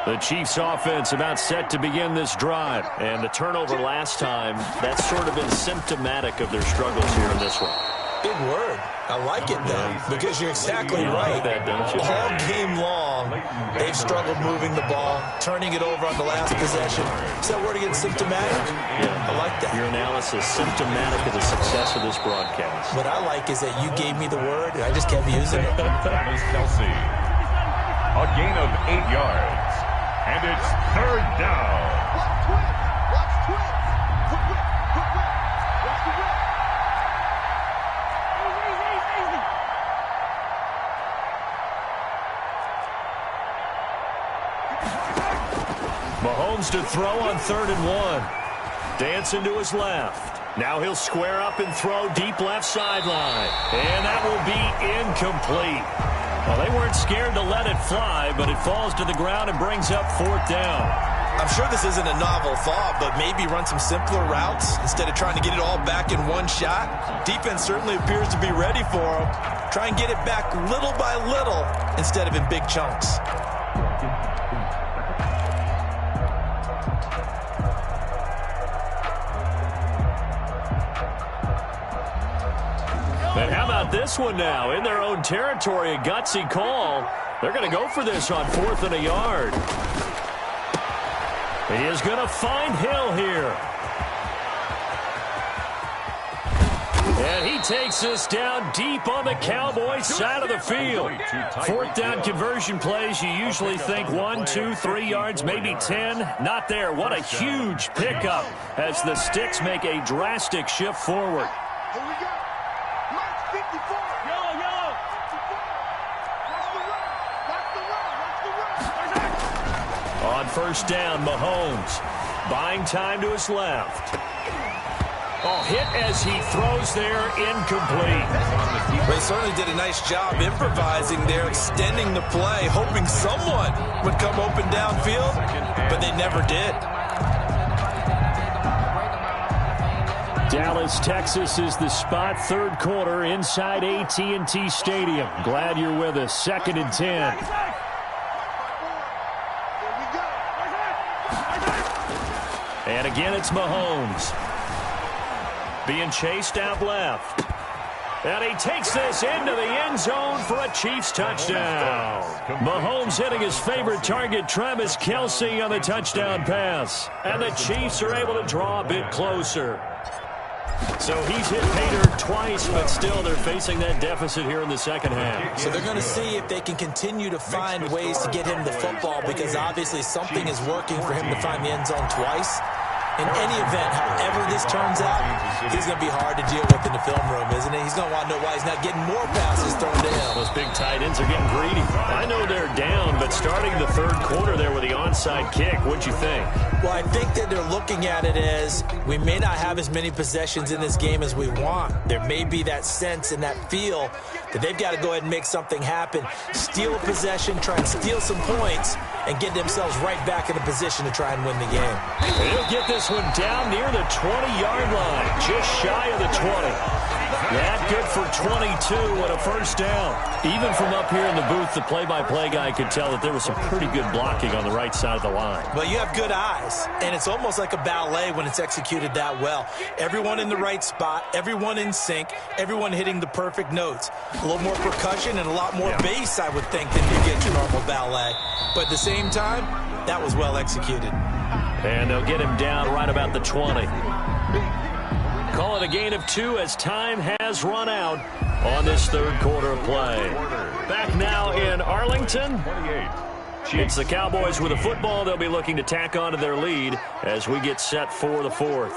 The Chiefs offense about set to begin this drive. And the turnover last time, that's sort of been symptomatic of their struggles here in this one. Big word. I like it, though, because you're exactly right. Like that, don't you? All game long, they've struggled moving the ball, turning it over on the last possession. Is that word again, symptomatic? Yeah. I like that. Your analysis, symptomatic of the success of this broadcast. What I like is that you gave me the word, and I just kept using it. Travis Kelce. A gain of 8 yards. And it's third down. Mahomes to throw on 3rd and 1. Dancing to his left. Now he'll square up and throw deep left sideline. And that will be incomplete. Well, they weren't scared to let it fly, but it falls to the ground and brings up 4th down. I'm sure this isn't a novel thought, but maybe run some simpler routes instead of trying to get it all back in one shot. Defense certainly appears to be ready for him. Try and get it back little by little instead of in big chunks. And how about this one now? In their own territory, a gutsy call. They're going to go for this on 4th and a yard. He is going to find Hill here. And he takes this down deep on the Cowboys side of the field. 4th down conversion plays, you usually think 1, 2, 3 yards, maybe 10. Not there. What a huge pickup as the Sticks make a drastic shift forward. On 1st down, Mahomes buying time to his left. Oh, hit as he throws there, incomplete. They certainly did a nice job improvising there, extending the play, hoping someone would come open downfield, but they never did. Dallas, Texas is the spot, 3rd quarter inside AT&T Stadium. Glad you're with us. 2nd and 10. And again, it's Mahomes. Being chased out left. And he takes this into the end zone for a Chiefs touchdown. Mahomes hitting his favorite target, Travis Kelce, on the touchdown pass. And the Chiefs are able to draw a bit closer. So he's hit Pater twice, but still they're facing that deficit here in the second half. So they're going to see if they can continue to find ways to get him the football, because obviously something is working for him to find the end zone twice. In any event, however this turns out, he's going to be hard to deal with in the film room, isn't he? He's going to want to know why he's not getting more passes thrown to him. Those big tight ends are getting greedy. I know they're down, but starting the 3rd quarter there with the onside kick, what'd you think? Well, I think that they're looking at it as we may not have as many possessions in this game as we want. There may be that sense and that feel that they've got to go ahead and make something happen, steal a possession, try and steal some points, and get themselves right back in a position to try and win the game. And he'll get this one down near the 20-yard line, just shy of the 20. That good for 22 and a 1st down. Even from up here in the booth, the play-by-play guy could tell that there was some pretty good blocking on the right side of the line. Well, you have good eyes, and it's almost like a ballet when it's executed that well. Everyone in the right spot, everyone in sync, everyone hitting the perfect notes. A little more percussion and a lot more bass, I would think, than you get your normal ballet. But at the same time, that was well executed. And they'll get him down right about the 20. Call it a gain of 2 as time has run out on this 3rd quarter of play. Back now in Arlington. It's the Cowboys with the football. They'll be looking to tack on to their lead as we get set for the 4th.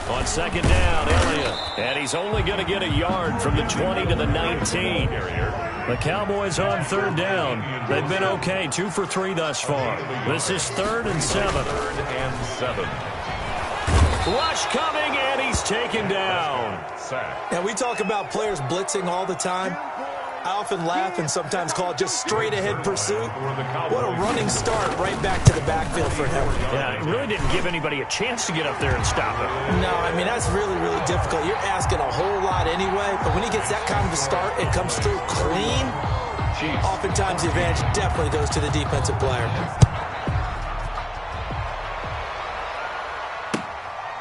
On 2nd down, Elliott. And he's only going to get a yard from the 20 to the 19. The Cowboys on 3rd down. They've been okay, 2 for 3 thus far. This is 3rd and 7. 3rd and 7. Rush coming, and he's taken down. Now, we talk about players blitzing all the time. I often laugh and sometimes call it just straight-ahead pursuit. What a running start right back to the backfield for him. Yeah, it really didn't give anybody a chance to get up there and stop him. No, I mean, that's really, really difficult. You're asking a whole lot anyway, but when he gets that kind of a start and comes through clean, Chiefs. Oftentimes, the advantage definitely goes to the defensive player.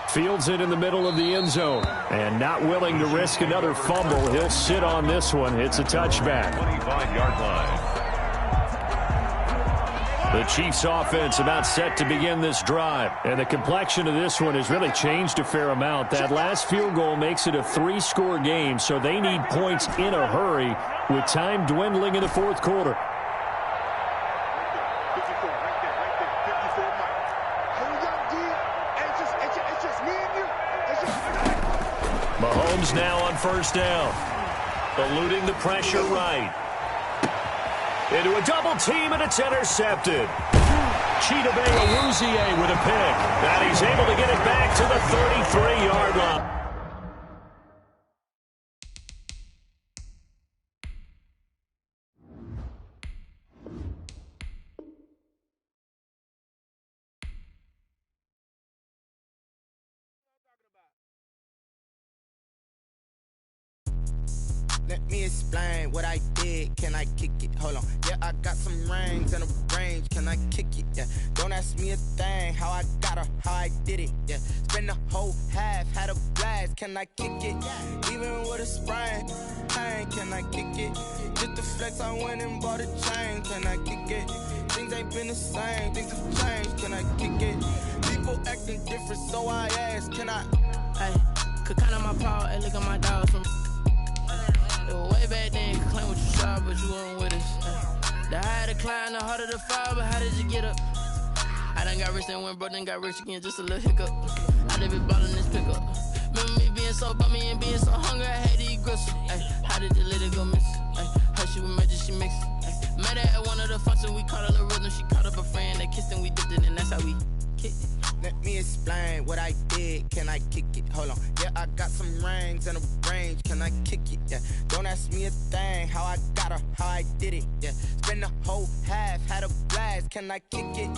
Fields it in the middle of the end zone. And not willing to risk another fumble. He'll sit on this one. It's a touchback. 25-yard line. The Chiefs offense about set to begin this drive. And the complexion of this one has really changed a fair amount. That last field goal makes it a 3-score game, so they need points in a hurry with time dwindling in the fourth quarter. Mahomes now on first down. Eluding the pressure right. Into a double team, and it's intercepted. Chidobe Awuzie with a pick. And he's able to get it back to the 33-yard line. Let me explain what I did. Can I kick it? Hold on. Yeah, I got some rings and a range. Can I kick it? Yeah. Don't ask me a thing. How I got her, how I did it. Yeah. Spend the whole half, had a blast. Can I kick it? Even with a sprain. Hey, can I kick it? Just the flex, I went and bought a chain. Can I kick it? Things ain't been the same. Things have changed. Can I kick it? People acting different, so I ask. Can I? Hey, could count on my power and look at my dogs from. Way back then, you could claim what you saw, but you weren't with us. The higher the climb, the harder the fall, but how did you get up? I done got rich and went broke, then got rich again, just a little hiccup. I done been ballin' this pickup. Remember me being so bummy and being so hungry, I had to eat gristle. How did the lady go miss? How she was magic, she mixed. Met her at one of the functions, we caught a little rhythm. She caught up a friend, they kissed and we dipped it, and that's how we kicked it. Let me explain what I did. Can I kick it? Hold on. Yeah, I got some rings and a range. Can I kick it? Yeah. Don't ask me a thing. How I got her, how I did it. Yeah. Spend the whole half, had a blast. Can I kick it?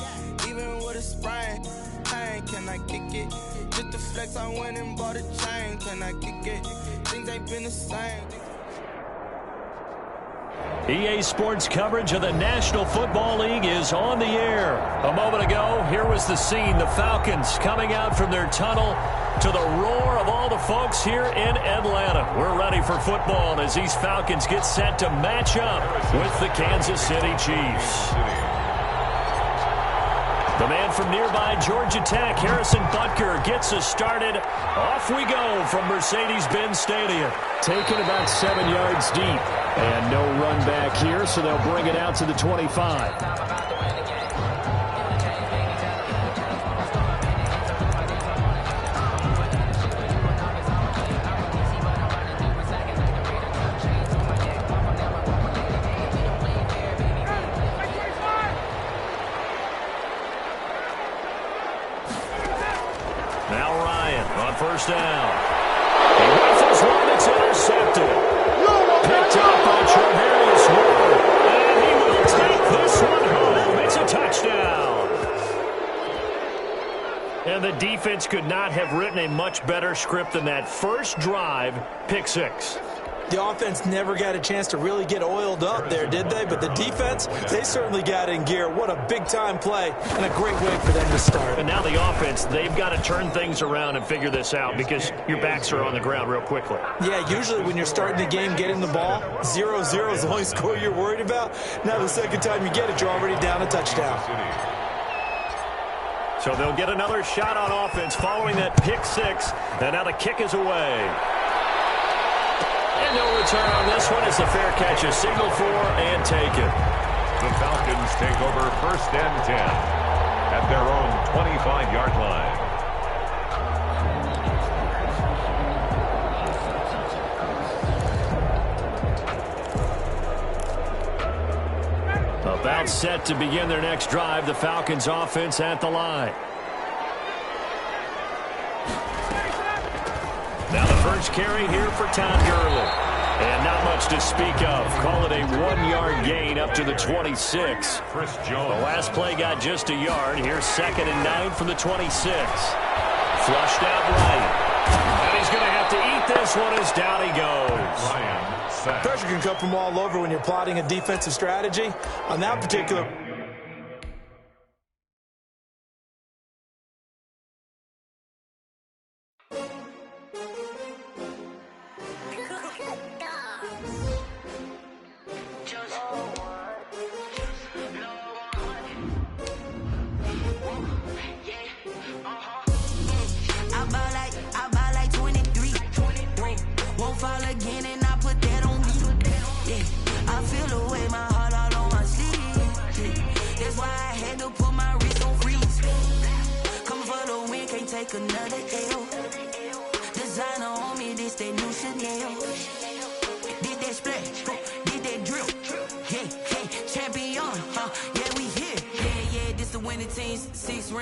Even with a sprain. Hey, can I kick it? Just the flex, I went and bought a chain. Can I kick it? Things ain't been the same. EA Sports coverage of the National Football League is on the air. A moment ago, here was the scene. The Falcons coming out from their tunnel to the roar of all the folks here in Atlanta. We're ready for football as these Falcons get set to match up with the Kansas City Chiefs. The man from nearby Georgia Tech, Harrison Butker, gets us started. Off we go from Mercedes-Benz Stadium. Taken about 7 yards deep. And no run back here, so they'll bring it out to the 25. Now Ryan on first down. He rifles one that's intercepted. Picked up by Charvarius Ward. And he will take this one home. It's a touchdown. And the defense could not have written a much better script than that first drive, pick six. The offense never got a chance to really get oiled up there, did they? But the defense, they certainly got in gear. What a big-time play and a great way for them to start. And now the offense, they've got to turn things around and figure this out because your backs are on the ground real quickly. Yeah, usually when you're starting the game, getting the ball, 0-0 is the only score you're worried about. Now the second time you get it, you're already down a touchdown. So they'll get another shot on offense following that pick six. And now the kick is away. And no return on this one. It's a fair catch, a signal for and taken. The Falcons take over 1st and 10 at their own 25-yard line. About set to begin their next drive. The Falcons offense at the line. Now the first carry here for Todd Gurley. And not much to speak of. Call it a 1-yard gain up to the 26. Chris Jones. The last play got just a yard. Here's 2nd and 9 from the 26. Flushed out right. And he's going to have to eat this one as down he goes. Ryan sack. Pressure can come from all over when you're plotting a defensive strategy. On that particular... Another L. Designer on me, this that new Chanel. Did that splash, did that drill. Yeah, champion, yeah, we here. Yeah, this the winning team, 6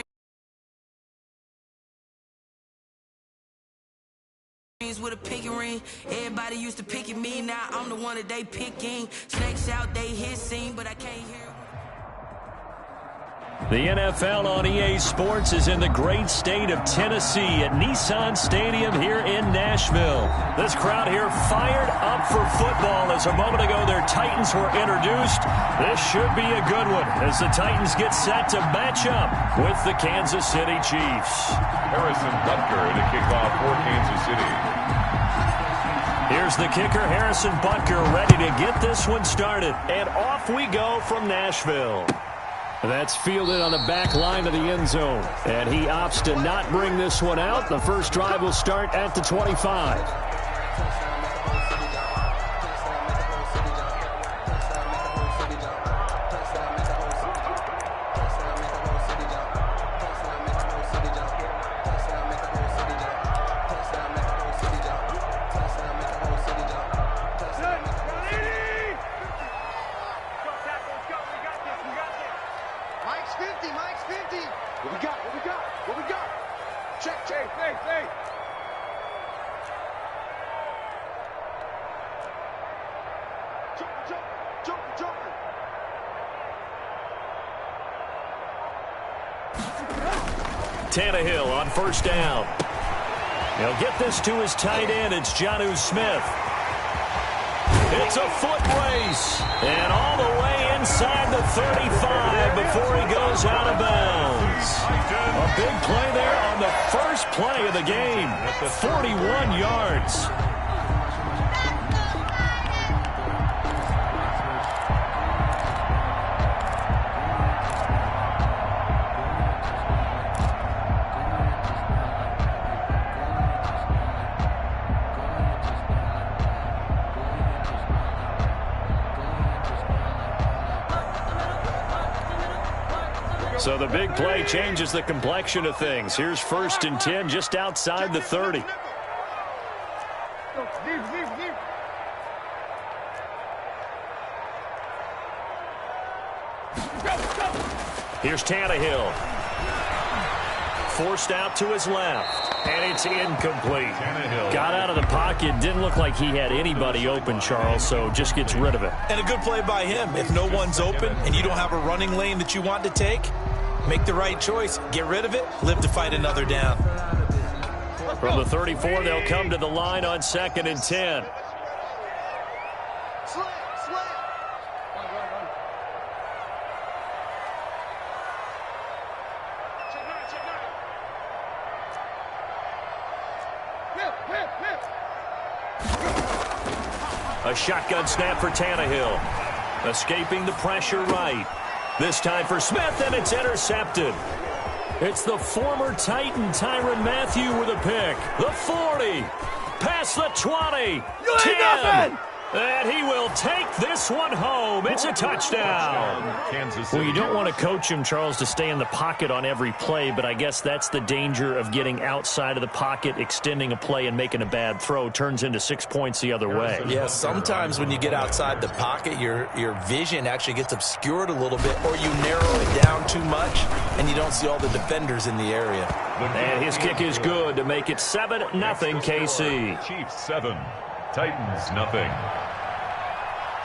rings with a pinky ring. Everybody used to pick at me, now I'm the one that they picking. Snakes out, they hissing, but I can't hear. The NFL on EA Sports is in the great state of Tennessee at Nissan Stadium here in Nashville. This crowd here fired up for football as a moment ago their Titans were introduced. This should be a good one as the Titans get set to match up with the Kansas City Chiefs. Harrison Butker to kick off for Kansas City. Here's the kicker, Harrison Butker, ready to get this one started. And off we go from Nashville. That's fielded on the back line of the end zone. And he opts to not bring this one out. The first drive will start at the 25. Tannehill on first down. He'll get this to his tight end. It's Jonnu Smith. It's a foot race. And all the way inside the 35 before he goes out of bounds. A big play there on the first play of the game. 41 yards. So the big play changes the complexion of things. Here's 1st and 10 just outside the 30. Here's Tannehill. Forced out to his left. And it's incomplete. Got out of the pocket. Didn't look like he had anybody open, Charles, so just gets rid of it. And a good play by him. If no one's open and you don't have a running lane that you want to take, make the right choice. Get rid of it. Live to fight another down. From the 34, they'll come to the line on 2nd and 10. A shotgun snap for Tannehill. Escaping the pressure right. This time for Smith, and it's intercepted. It's the former Titan, Tyrann Mathieu, with a pick. The 40. Past the 20. 10. And he will take this one home. It's a touchdown. Well, you don't want to coach him, Charles, to stay in the pocket on every play, but I guess that's the danger of getting outside of the pocket, extending a play, and making a bad throw. Turns into 6 points the other way. Yeah, sometimes when you get outside the pocket, your vision actually gets obscured a little bit, or you narrow it down too much, and you don't see all the defenders in the area. And his kick is good to make it 7-0 KC. Chiefs 7, Titans nothing.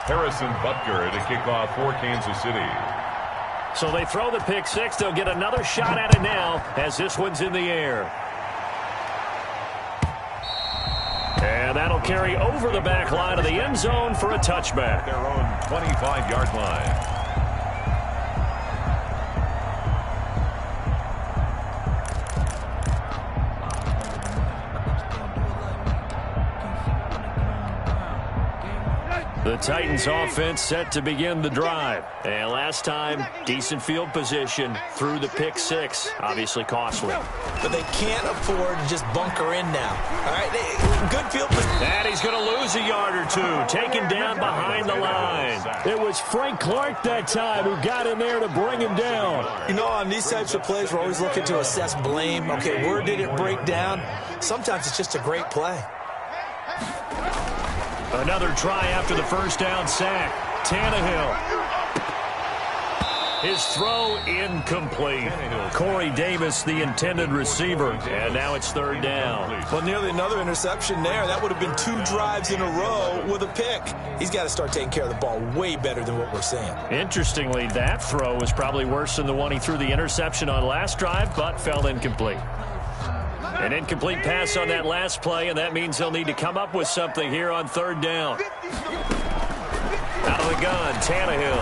Harrison Butker to kick off for Kansas City. So they throw the pick six. They'll get another shot at it now as this one's in the air. And that'll carry over the back line of the end zone for a touchback. Their own 25-yard line. The Titans offense set to begin the drive. And last time, decent field position through the pick six. Obviously costly. But they can't afford to just bunker in now. All right, good field position. And he's going to lose a yard or two. Taken down behind the line. It was Frank Clark that time who got in there to bring him down. You know, on these types of plays, we're always looking to assess blame. Okay, where did it break down? Sometimes it's just a great play. Another try after the first down sack. Tannehill. His throw incomplete. Corey Davis, the intended receiver. And now it's third down. Well, nearly another interception there. That would have been 2 drives in a row with a pick. He's got to start taking care of the ball way better than what we're seeing. Interestingly, that throw was probably worse than the one he threw the interception on last drive, but fell incomplete. An incomplete pass on that last play, and that means they'll need to come up with something here on third down. Out of the gun, Tannehill.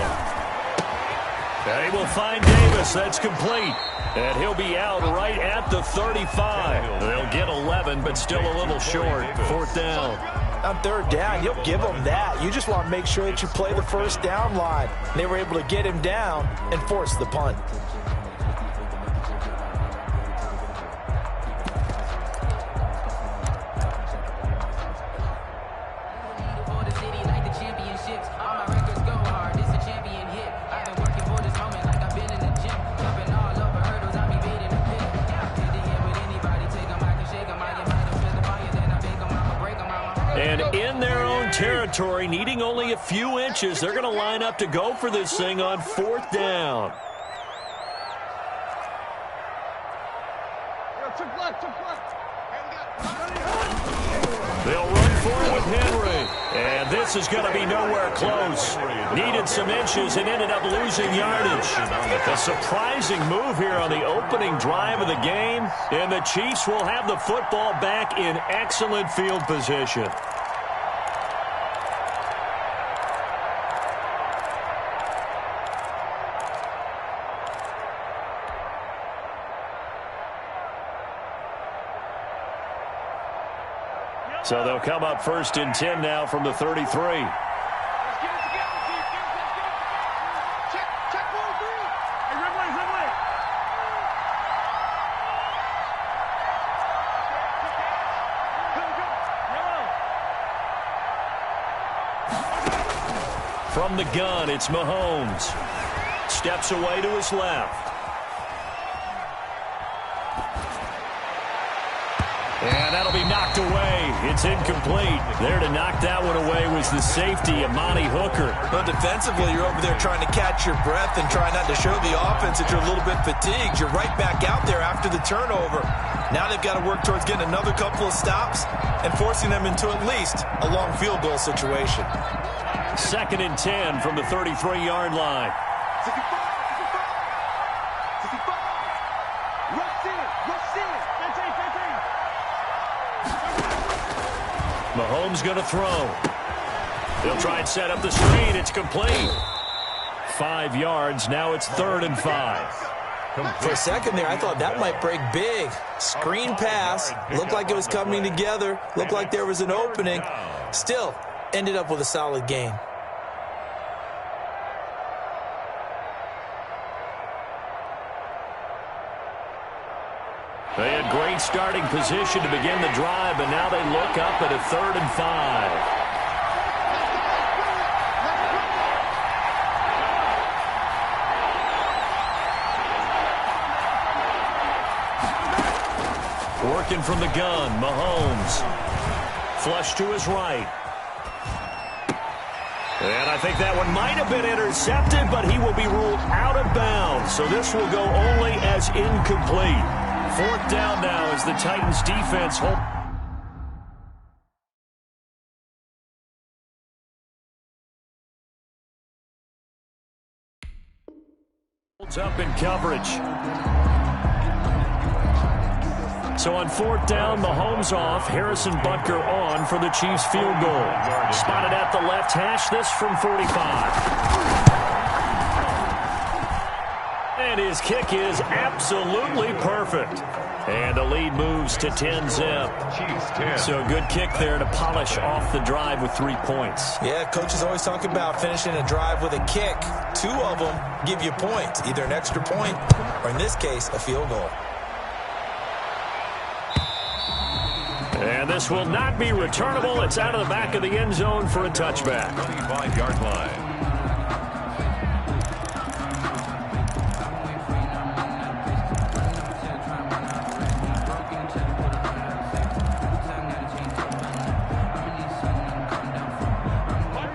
And he will find Davis. That's complete. And he'll be out right at the 35. They'll get 11, but still a little short. Fourth down. On third down, you'll give them that. You just want to make sure that you play the first down line. They were able to get him down and force the punt. And in their own territory, needing only a few inches, they're going to line up to go for this thing on fourth down. They'll run for it with Henry. And this is going to be nowhere close. Needed some inches and ended up losing yardage. A surprising move here on the opening drive of the game. And the Chiefs will have the football back in excellent field position. So they'll come up first and 10 now from the 33. From the gun, it's Mahomes. Steps away to his left. And that'll be knocked away. It's incomplete. There to knock that one away was the safety, Amani Hooker. But defensively, you're over there trying to catch your breath and try not to show the offense that you're a little bit fatigued. You're right back out there after the turnover. Now they've got to work towards getting another couple of stops and forcing them into at least a long field goal situation. Second and 10 from the 33-yard line. Mahomes going to throw. They'll try and set up the screen. It's complete. 5 yards. Now it's 3rd and 5. For a second there, I thought that might break big. Screen pass. Looked like it was coming together. Looked like there was an opening. Still, ended up with a solid gain. They had great starting position to begin the drive, but now they look up at a 3rd and 5. Working from the gun, Mahomes. Flush to his right. And I think that one might have been intercepted, but he will be ruled out of bounds. So this will go only as incomplete. 4th down now as the Titans defense holds up in coverage. So on 4th down, Mahomes off. Harrison Butker on for the Chiefs field goal. Spotted at the left hash, this from 45. And his kick is absolutely perfect. And the lead moves to 10-zip. So a good kick there to polish off the drive with 3 points. Yeah, coach is always talking about finishing a drive with a kick. 2 of them give you points, either an extra point or, in this case, a field goal. And this will not be returnable. It's out of the back of the end zone for a touchback. 25-yard line.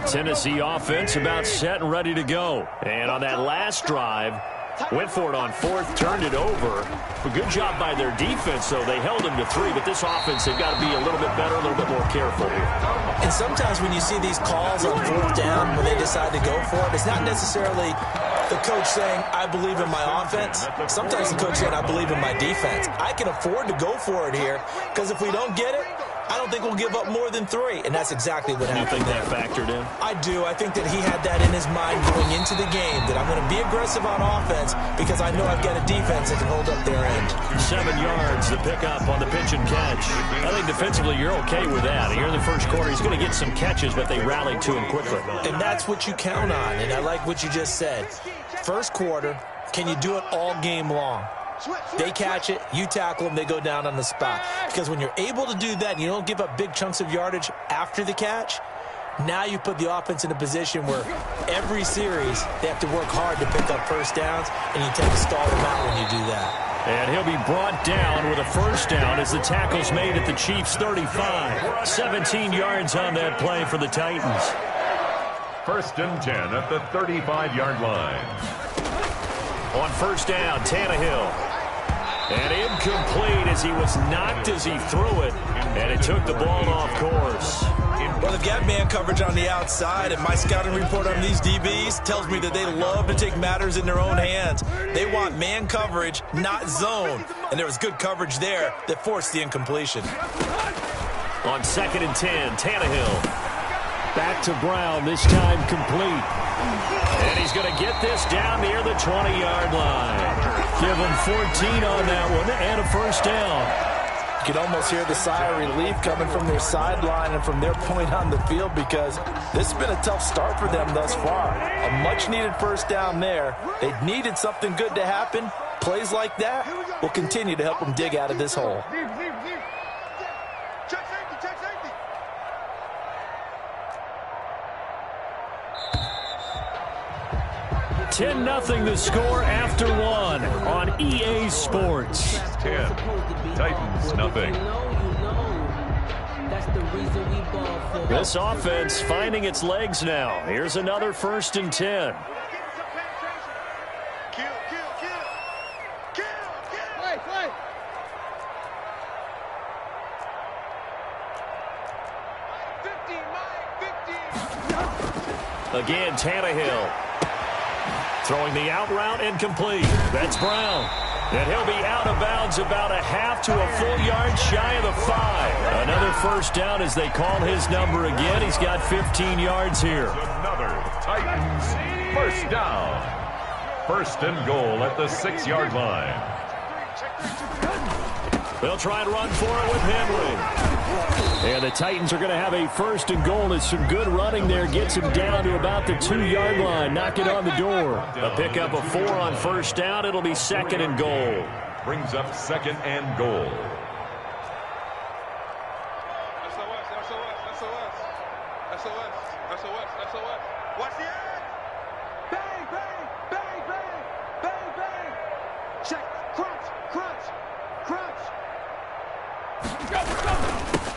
Tennessee offense about set and ready to go. And on that last drive, went for it on 4th, turned it over. A good job by their defense, though. They held them to 3, but this offense, they've got to be a little bit better, a little bit more careful here. And sometimes when you see these calls on 4th down, when they decide to go for it, it's not necessarily the coach saying, I believe in my offense. Sometimes the coach saying, I believe in my defense. I can afford to go for it here, because if we don't get it, I don't think we'll give up more than 3, and that's exactly what happened. You think that factored in? I do. I think that he had that in his mind going into the game, that I'm going to be aggressive on offense because I know I've got a defense that can hold up their end. 7 yards, the pickup on the pitch and catch. I think defensively you're okay with that. Here in the first quarter, he's going to get some catches, but they rallied to him quickly. And that's what you count on, and I like what you just said. First quarter, can you do it all game long? They catch it, you tackle them, they go down on the spot. Because when you're able to do that and you don't give up big chunks of yardage after the catch, now you put the offense in a position where every series they have to work hard to pick up first downs, and you tend to stall them out when you do that. And he'll be brought down with a first down as the tackle's made at the Chiefs' 35. 17 yards on that play for the Titans. 1st and 10 at the 35-yard line. On 1st down, Tannehill. And incomplete as he was knocked as he threw it. And it took the ball off course. Well, they've got man coverage on the outside, and my scouting report on these DBs tells me that they love to take matters in their own hands. They want man coverage, not zone. And there was good coverage there that forced the incompletion. On 2nd and 10, Tannehill. Back to Brown, this time complete. And he's going to get this down near the 20-yard line. Give him 14 on that one and a first down. You can almost hear the sigh of relief coming from their sideline and from their point on the field, because this has been a tough start for them thus far. A much-needed first down there. They needed something good to happen. Plays like that will continue to help them dig out of this hole. 10-0 the score after 1 on EA Sports. 10. Titans, nothing. This offense finding its legs now. Here's another 1st and 10. Again, Tannehill. Throwing the out route incomplete. That's Brown. And he'll be out of bounds about a half to a full yard shy of the 5. Another first down as they call his number again. He's got 15 yards here. Another Titans first down. 1st and goal at the 6-yard line. They'll try and run for it with Henry. And the Titans are going to have a 1st and goal. It's some good running there. Gets him down to about the 2-yard line. Knock it on the door. A pickup of 4 on 1st down. It'll be 2nd and goal. Brings up 2nd and goal. Watch the end. Bang, bang, bang, bang, bang, bang. Check, crunch, crunch, crunch.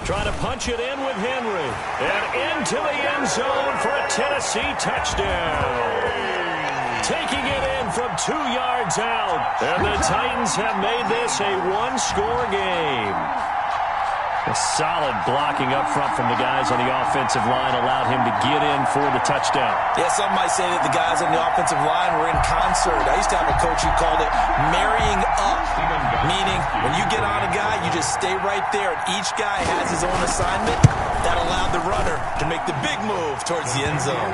Trying to punch it in with Henry. And into the end zone for a Tennessee touchdown. Taking it in from 2 yards out. And the Titans have made this a 1-score game. A solid blocking up front from the guys on the offensive line allowed him to get in for the touchdown. Yeah, some might say that the guys on the offensive line were in concert. I used to have a coach who called it marrying up, meaning when you get on a guy, you just stay right there, and each guy has his own assignment. That allowed the runner to make the big move towards the end zone.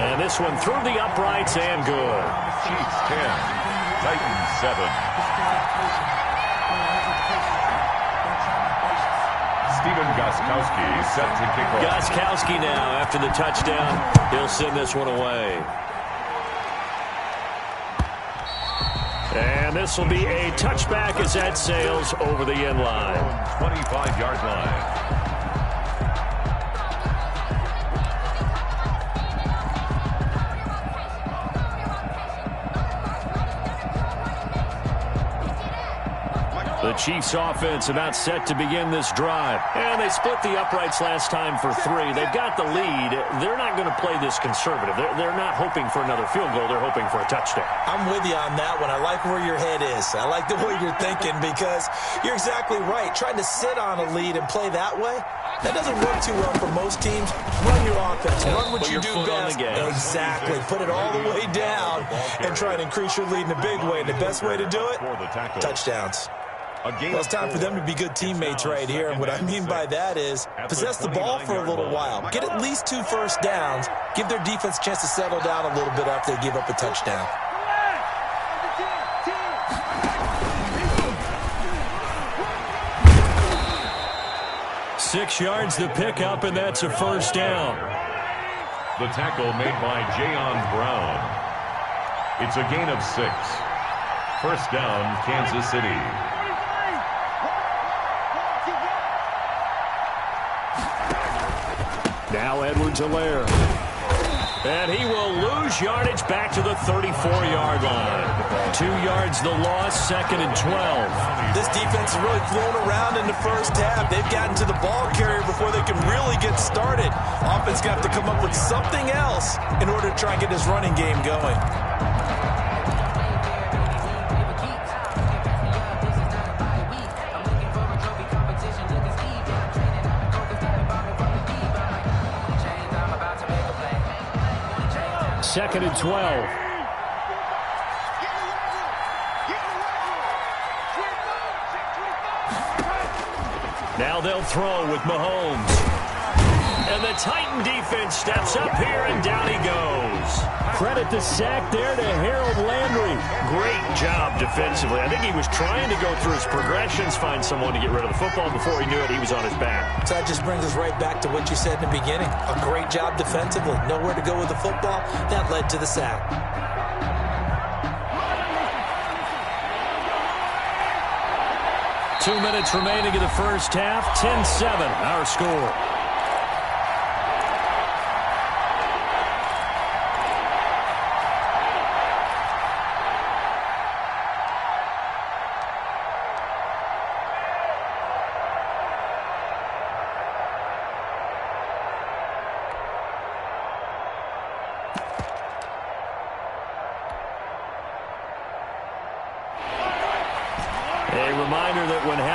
And this one through the uprights and good. Chiefs 10, Titans 7. Steven Gostkowski set to kick off. Gostkowski now, after the touchdown, he'll send this one away. And this will be a touchback as that sails over the end line. 25-yard line. The Chiefs offense about set to begin this drive. And they split the uprights last time for 3. They've got the lead. They're not going to play this conservative. They're not hoping for another field goal. They're hoping for a touchdown. I'm with you on that one. I like where your head is. I like the way you're thinking because you're exactly right. Trying to sit on a lead and play that way, that doesn't work too well for most teams. Run your offense. Run what you do best. Exactly. Put it all the way down and try and increase your lead in a big way. And the best way to do it, touchdowns. Well, it's time for them to be good teammates right here. And what I mean by that is possess the ball for a little while. Get at least 2 first downs. Give their defense a chance to settle down a little bit after they give up a touchdown. Six yards the pickup, and that's a first down. The tackle made by Jayon Brown. It's a gain of 6. First down, Kansas City. Now Edwards-Helaire. And he will lose yardage back to the 34-yard line. 2 yards the loss, 2nd and 12. This defense has really flown around in the first half. They've gotten to the ball carrier before they can really get started. Offense got to come up with something else in order to try and get this running game going. Second and 12. Now they'll throw with Mahomes. And the Titan defense steps up here, and down he goes. Credit the sack there to Harold Landry. Great job defensively. I think he was trying to go through his progressions, find someone to get rid of the football. Before he knew it, he was on his back. So that just brings us right back to what you said in the beginning. A great job defensively. Nowhere to go with the football. That led to the sack. 2 minutes remaining in the first half. 10-7, our score.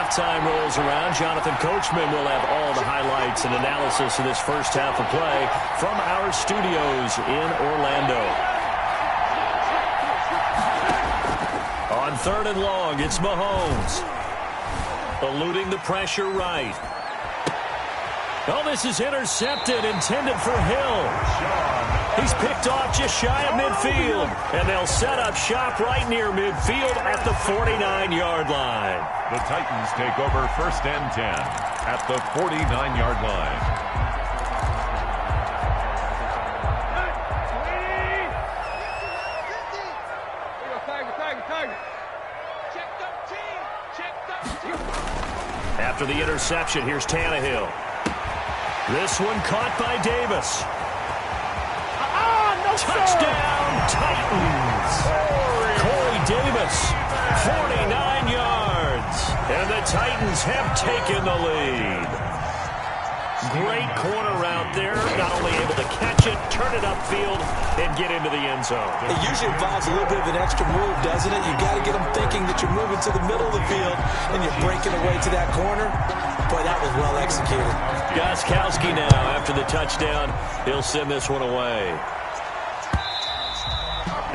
Halftime rolls around. Jonathan Coachman will have all the highlights and analysis of this first half of play from our studios in Orlando. On 3rd and long, it's Mahomes. Eluding the pressure right. Oh, this is intercepted, intended for Hill. He's picked off just shy of midfield. And they'll set up shop right near midfield at the 49-yard line. The Titans take over 1st and 10 at the 49-yard line. After the interception, here's Tannehill. This one caught by Davis. Touchdown, Titans. Corey Davis, 49 yards. And the Titans have taken the lead. Great corner route there. Not only able to catch it, turn it upfield, and get into the end zone. It usually involves a little bit of an extra move, doesn't it? You've got to get them thinking that you're moving to the middle of the field and you're breaking away to that corner. Boy, that was well executed. Gostkowski now, after the touchdown, he'll send this one away.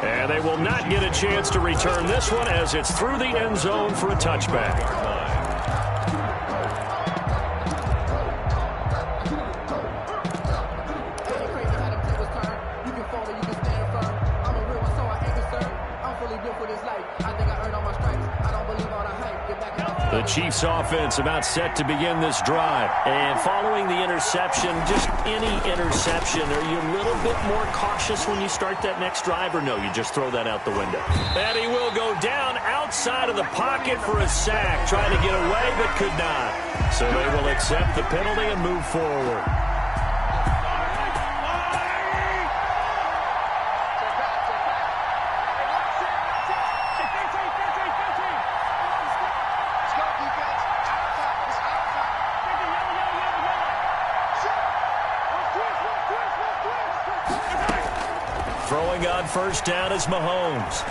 And they will not get a chance to return this one as it's through the end zone for a touchback. The Chiefs offense about set to begin this drive. And following the interception, just any interception, are you a little bit more cautious when you start that next drive, or no, you just throw that out the window? And he will go down outside of the pocket for a sack. Trying to get away, but could not. So they will accept the penalty and move forward. Throwing on first down is Mahomes.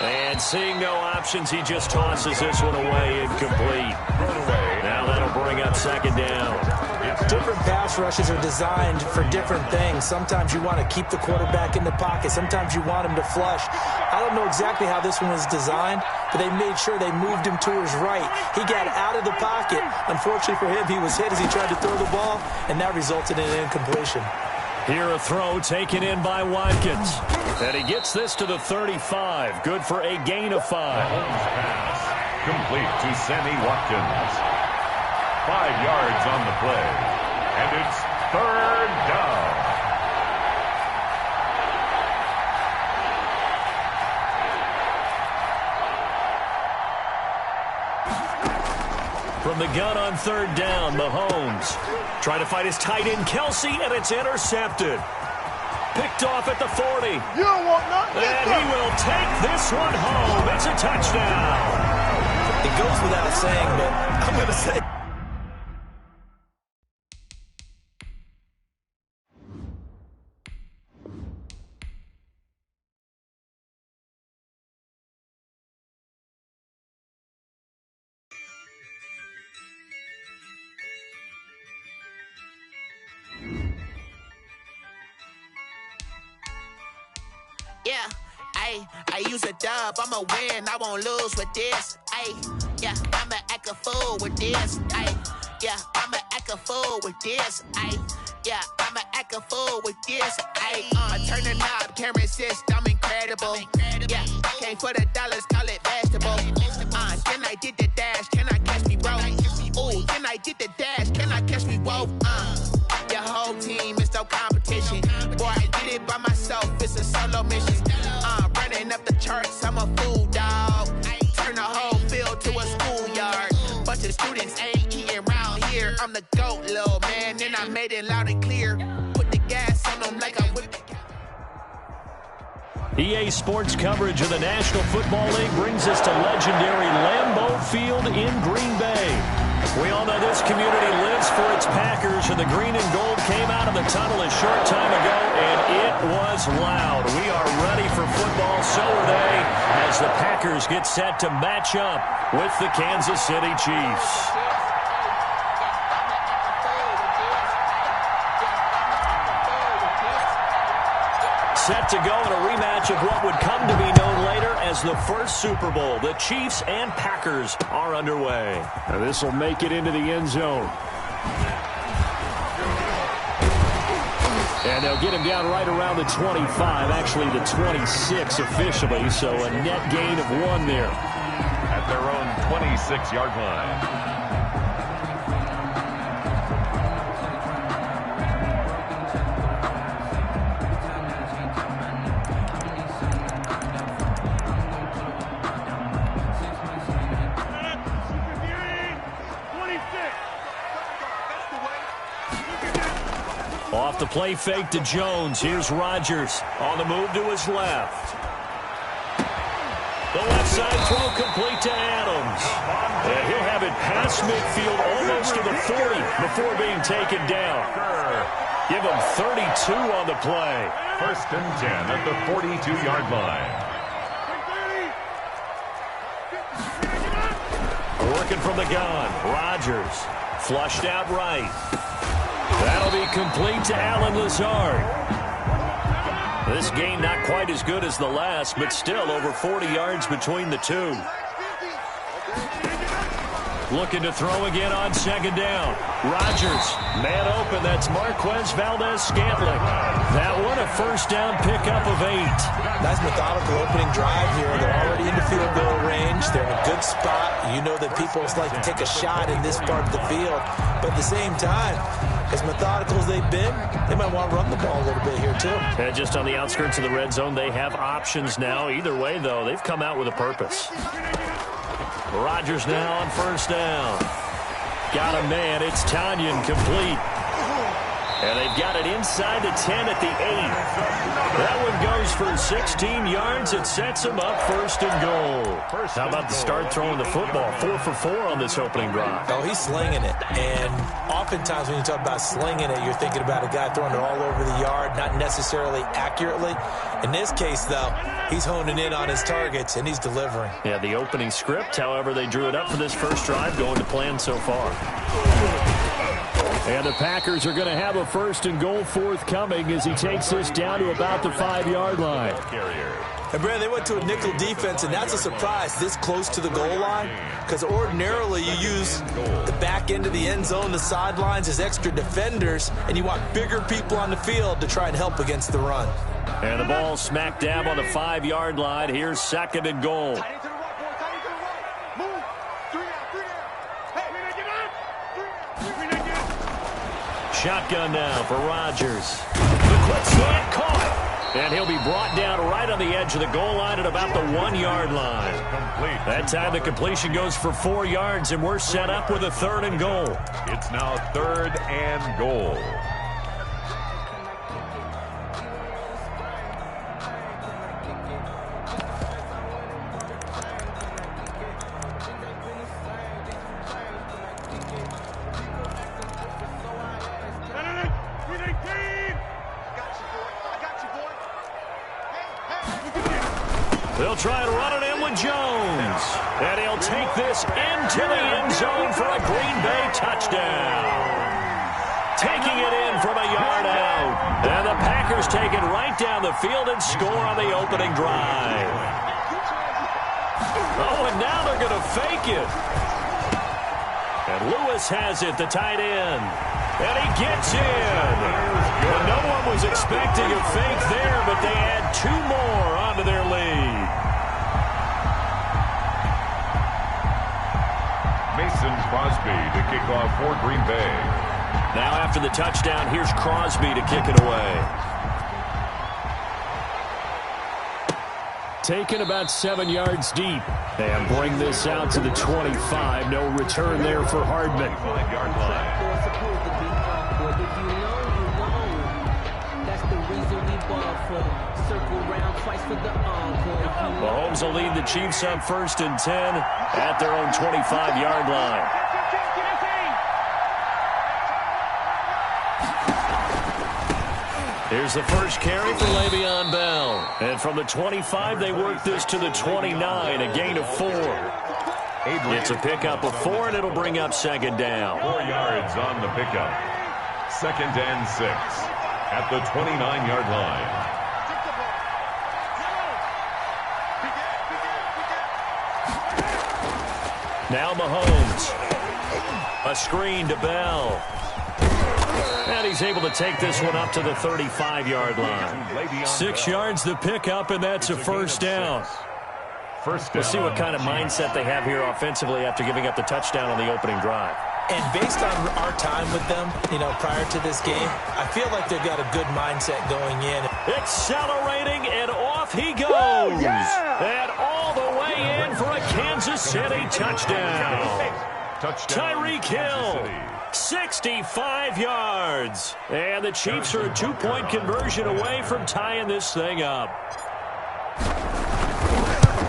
And seeing no options, he just tosses this one away, incomplete. Now that'll bring up second down. Different pass rushes are designed for different things. Sometimes you want to keep the quarterback in the pocket. Sometimes you want him to flush. I don't know exactly how this one was designed, but they made sure they moved him to his right. He got out of the pocket. Unfortunately for him, he was hit as he tried to throw the ball, and that resulted in an incompletion. Here a throw taken in by Watkins. And he gets this to the 35. Good for a gain of 5. Pass complete to Sammy Watkins. 5 yards on the play. And it's third down. From the gun on third down, Mahomes trying to fight his tight end, Kelsey, and it's intercepted. Picked off at the 40. You don't want nothing. And he will take this one home. It's a touchdown. It goes without saying, but I'm going to say... Yeah, I use a dub, I'ma win, I won't lose with this. Yeah, I'ma act a fool with this. Yeah, I'ma act a fool with this. Yeah, I'ma act a fool with this. I turn the knob, camera assist, I'm incredible. Yeah, came for the dollars, call it vegetable. Then I did the dash, can I catch me, bro? Ooh, then I did the dash, can I catch me, whoa? Your whole team is no competition. Boy, I did it by myself, it's a solo mission. Running up the charts, I'm a fool, dog. Turn the whole field to a schoolyard. Bunch of students ain't eating round here. I'm the GOAT, little man, and I made it loud and clear. Put the gas on them like I whipped the... EA Sports coverage of the National Football League brings us to legendary Lambeau Field in Green Bay. We all know this community lives for its Packers, and the green and gold came out of the tunnel a short time ago, and it was loud. We are ready for football, so are they, as the Packers get set to match up with the Kansas City Chiefs. Set to go in a rematch of what would come to be known later as the first Super Bowl. The Chiefs and Packers are underway. Now this will make it into the end zone. And they'll get him down right around the 25, actually the 26 officially, so a net gain of 1 there. At their own 26-yard line. Off the play fake to Jones. Here's Rodgers on the move to his left. The left side throw complete to Adams. And he'll have it past midfield almost to the 40 before being taken down. Give him 32 on the play. 1st and 10 at the 42-yard line. Working from the gun. Rodgers flushed out right. That'll be complete to Alan Lazard. This game not quite as good as the last, but still over 40 yards between the two. Looking to throw again on 2nd down. Rodgers, man open. That's Marquez Valdez-Scantling. That one a 1st down pickup of 8. Nice methodical opening drive here. They're already into field goal range. They're in a good spot. You know that people like to take a shot in this part of the field. But at the same time, as methodical as they've been, they might want to run the ball a little bit here too. Yeah, just on the outskirts of the red zone, they have options now. Either way, though, they've come out with a purpose. Rodgers now on 1st down. Got a man. It's Tanyan complete. And they've got it inside the 10 at the 8. That one goes for 16 yards. It sets them up 1st and goal. How about the start throwing the football? 4 for 4 on this opening drive. Oh, he's slinging it. And oftentimes when you talk about slinging it, you're thinking about a guy throwing it all over the yard, not necessarily accurately. In this case, though, he's honing in on his targets, and he's delivering. Yeah, the opening script, however, they drew it up for this first drive, going to plan so far. And the Packers are going to have a 1st and goal forthcoming as he takes this down to about the 5-yard line. And, Brandon, they went to a nickel defense, and that's a surprise this close to the goal line, because ordinarily you use the back end of the end zone, the sidelines as extra defenders, and you want bigger people on the field to try and help against the run. And the ball smack dab on the 5-yard line. Here's 2nd and goal. Shotgun now for Rodgers. The quick slant caught. And he'll be brought down right on the edge of the goal line at about the 1-yard line. That time the completion goes for 4 yards, and we're set up with a 3rd and goal. It's now 3rd and goal. They'll try and run it in with Jones. And he'll take this into the end zone for a Green Bay touchdown. Taking it in from a yard out. And the Packers take it right down the field and score on the opening drive. Oh, and now they're going to fake it. And Lewis has it, the tight end. And he gets in. And no one was expecting a fake there, but they add 2 more onto their lead. Mason Crosby to kick off for Green Bay. Now after the touchdown, here's Crosby to kick it away. Taken about 7 yards deep. And bring this out to the 25. No return there for Hardman. 5-yard line. Mahomes will lead the Chiefs up 1st and 10 at their own 25-yard line. Here's the first carry for Le'Veon Bell. And from the 25, they work this to the 29, a gain of 4. It's a pickup of 4, and it'll bring up 2nd down. 4 yards on the pickup. 2nd and 6 at the 29-yard line. Now Mahomes. A screen to Bell. And he's able to take this one up to the 35-yard line. 6 yards the pickup, and that's a 1st down. We'll see what kind of mindset they have here offensively after giving up the touchdown on the opening drive. And based on our time with them, prior to this game, I feel like they've got a good mindset going in. Accelerating, and off he goes. And all the way in for a Kansas City touchdown. Tyreek Hill, 65 yards. And the Chiefs are a 2-point conversion away from tying this thing up.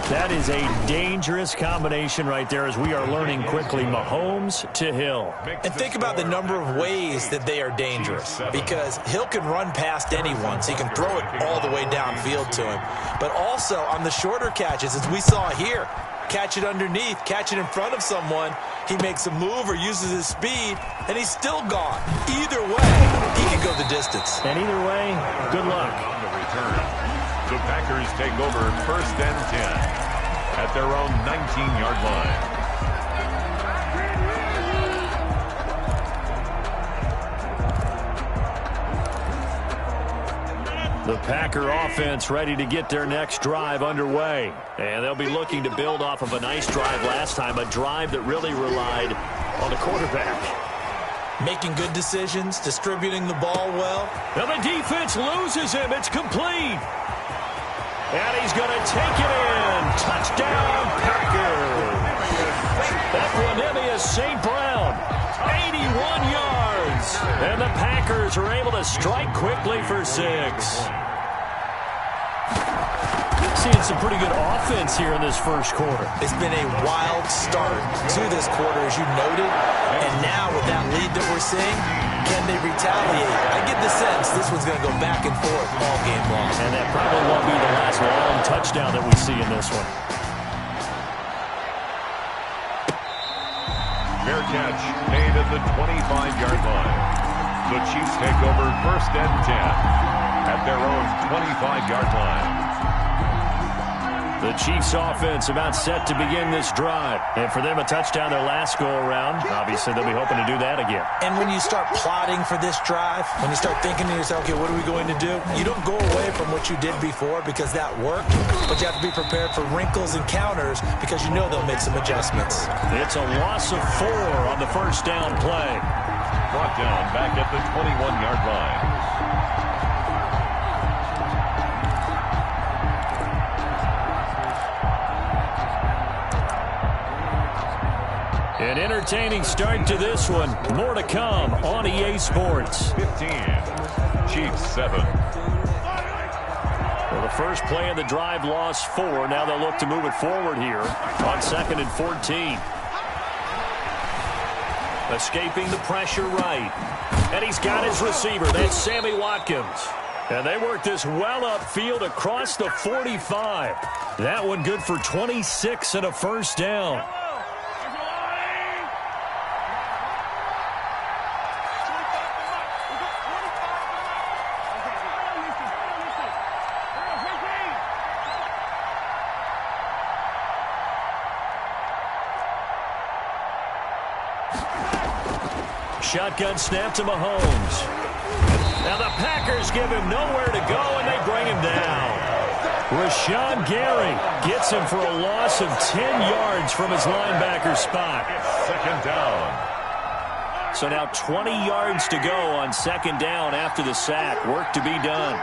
That is a dangerous combination right there, as we are learning quickly. Mahomes to Hill. And think about the number of ways that they are dangerous, because Hill can run past anyone, so he can throw it all the way downfield to him. But also on the shorter catches, as we saw here, catch it underneath, catch it in front of someone, he makes a move or uses his speed, and he's still gone. Either way, he can go the distance. And either way, good luck. On the return, the Packers take over 1st and 10 at their own 19-yard line. The Packer offense ready to get their next drive underway. And they'll be looking to build off of a nice drive last time, a drive that really relied on the quarterback. Making good decisions, distributing the ball well. Now the defense loses him. It's complete. And he's going to take it in. Touchdown, Packers. Equanimous St. Brown, 81 yards. And the Packers are able to strike quickly for 6. Seeing some pretty good offense here in this first quarter. It's been a wild start to this quarter, as you noted. And now with that lead that we're seeing, can they retaliate? I get the sense this one's going to go back and forth all game long. And that probably won't be the last long touchdown that we see in this one. Fair catch made at the 25-yard line. The Chiefs take over 1st and 10 at their own 25-yard line. The Chiefs offense about set to begin this drive. And for them, a touchdown their last go-around. Obviously, they'll be hoping to do that again. And when you start plotting for this drive, when you start thinking to yourself, okay, what are we going to do? You don't go away from what you did before because that worked, but you have to be prepared for wrinkles and counters because you know they'll make some adjustments. It's a loss of 4 on the first down play. Brought down back at the 21-yard line. An entertaining start to this one. More to come on EA Sports. 15, Chiefs 7. Well, the first play of the drive lost 4. Now they'll look to move it forward here on 2nd and 14. Escaping the pressure right. And he's got his receiver. That's Sammy Watkins. And they work this well upfield across the 45. That one good for 26 and a first down. Shotgun snap to Mahomes. Now the Packers give him nowhere to go, and they bring him down. Rashawn Gary gets him for a loss of 10 yards from his linebacker spot. 2nd down. So now 20 yards to go on 2nd down after the sack. Work to be done.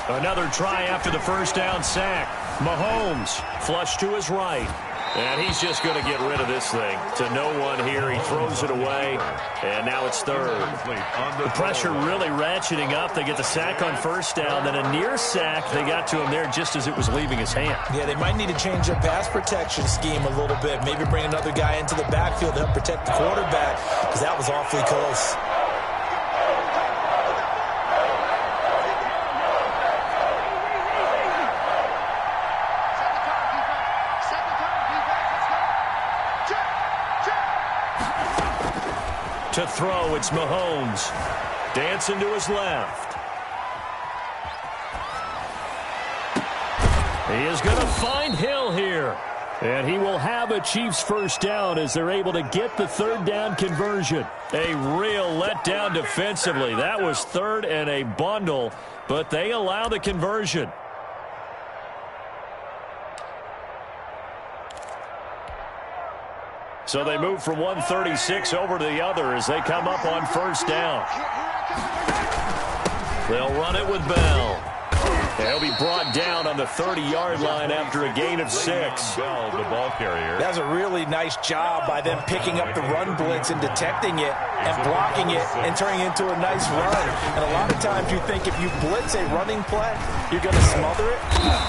Another try after the first down sack. Mahomes flush to his right. And he's just going to get rid of this thing. To no one here. He throws it away. And now it's 3rd. The pressure really ratcheting up. They get the sack on first down. Then a near sack. They got to him there just as it was leaving his hand. Yeah, they might need to change their pass protection scheme a little bit. Maybe bring another guy into the backfield to help protect the quarterback, because that was awfully close. To throw, it's Mahomes. Dancing to his left. He is going to find Hill here. And he will have a Chiefs first down as they're able to get the 3rd down conversion. A real letdown defensively. That was 3rd and a bundle, but they allow the conversion. So they move from 136 over to the other as they come up on first down. They'll run it with Bell. He'll be brought down on the 30-yard line after a gain of 6. Bell, the ball carrier. That was a really nice job by them picking up the run blitz and detecting it and blocking it and turning it into a nice run. And a lot of times you think if you blitz a running play, you're going to smother it.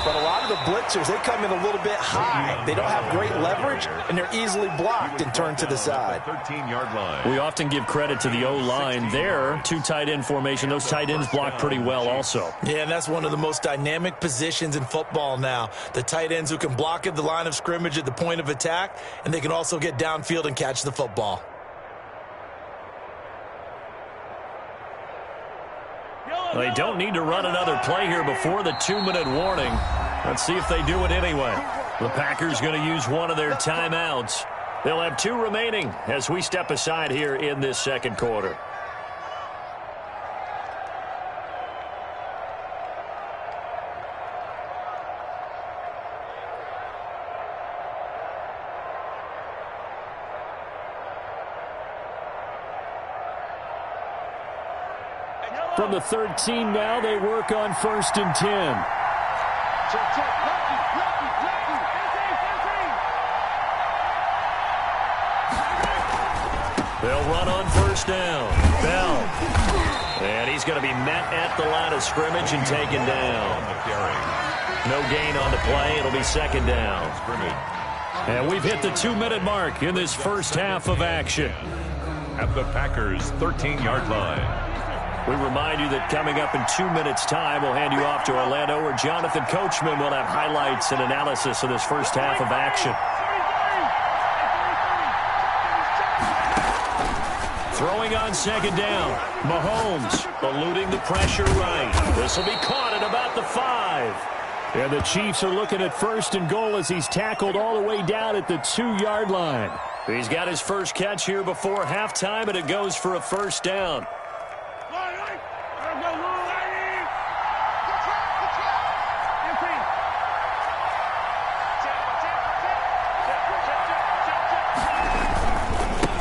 But a lot of the blitzers, they come in a little bit high. They don't have great leverage, and they're easily blocked and turned to the side. 13-yard line. We often give credit to the O-line there. 2 tight end formation. Those tight ends block pretty well also. Yeah, and that's one of the most dynamic positions in football now. The tight ends who can block at the line of scrimmage at the point of attack, and they can also get downfield and catch the football. They don't need to run another play here before the 2-minute warning. Let's see if they do it anyway. The Packers going to use one of their timeouts. They'll have 2 remaining as we step aside here in this second quarter. From the 13 now, they work on 1st and 10. They'll run on 1st down. Bell. And he's going to be met at the line of scrimmage and taken down. No gain on the play. It'll be 2nd down. And we've hit the 2-minute mark in this first half of action. At the Packers' 13-yard line. We remind you that coming up in 2 minutes' time, we'll hand you off to Orlando, where Jonathan Coachman will have highlights and analysis of this first half of action. Throwing on 2nd down. Mahomes eluding the pressure right. This will be caught at about the 5. And the Chiefs are looking at 1st and goal as he's tackled all the way down at the 2-yard line. He's got his first catch here before halftime, and it goes for a 1st down.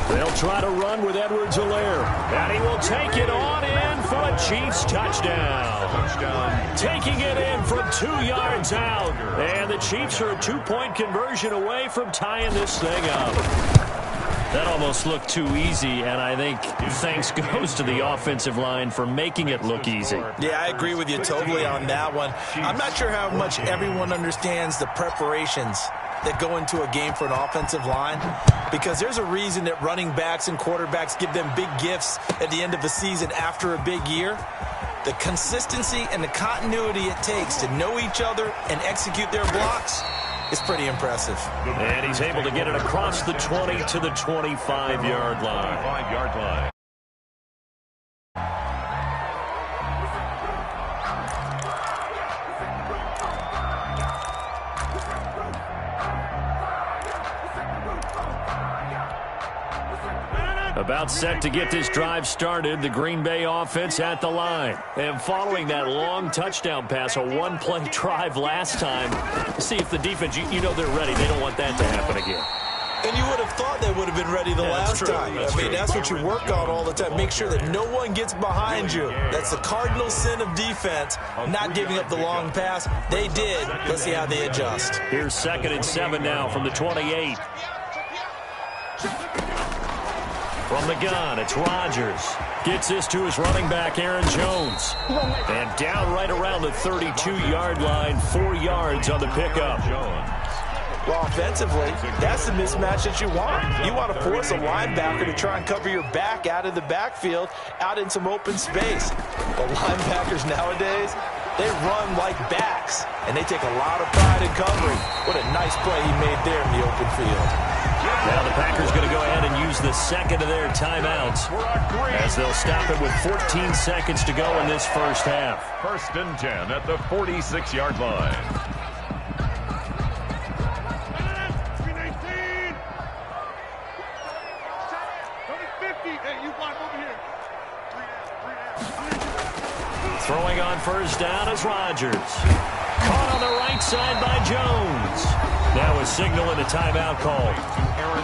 They'll try to run with Edwards-Helaire. And he will take it on in for a Chiefs touchdown. Taking it in from 2 yards out. And the Chiefs are a 2-point conversion away from tying this thing up. That almost looked too easy, and I think thanks goes to the offensive line for making it look easy. Yeah, I agree with you totally on that one. I'm not sure how much everyone understands the preparations that go into a game for an offensive line, because there's a reason that running backs and quarterbacks give them big gifts at the end of the season after a big year. The consistency and the continuity it takes to know each other and execute their blocks is pretty impressive. And he's able to get it across the 20 to the 25-yard line. 25-yard line. About set to get this drive started, the Green Bay offense at the line. And following that long touchdown pass, a 1-play drive last time, see if the defense, you know they're ready. They don't want that to happen again. And you would have thought they would have been ready the last time. That's what you work on all the time. Make sure that no one gets behind you. That's the cardinal sin of defense, not giving up the long pass. They did. Let's see how they adjust. Here's 2nd and 7 now from the 28. From the gun, it's Rodgers. Gets this to his running back, Aaron Jones. And down right around the 32-yard line, 4 yards on the pickup. Well, offensively, that's the mismatch that you want. You want to force a linebacker to try and cover your back out of the backfield, out in some open space. The linebackers nowadays, they run like backs, and they take a lot of pride in covering. What a nice play he made there in the open field. Now the Packers going to go ahead and use the 2nd of their timeouts as they'll stop it with 14 seconds to go in this first half. 1st and 10 at the 46-yard line. Throwing on 1st down is Rodgers. Caught on the right side by Jones. Now a signal and a timeout call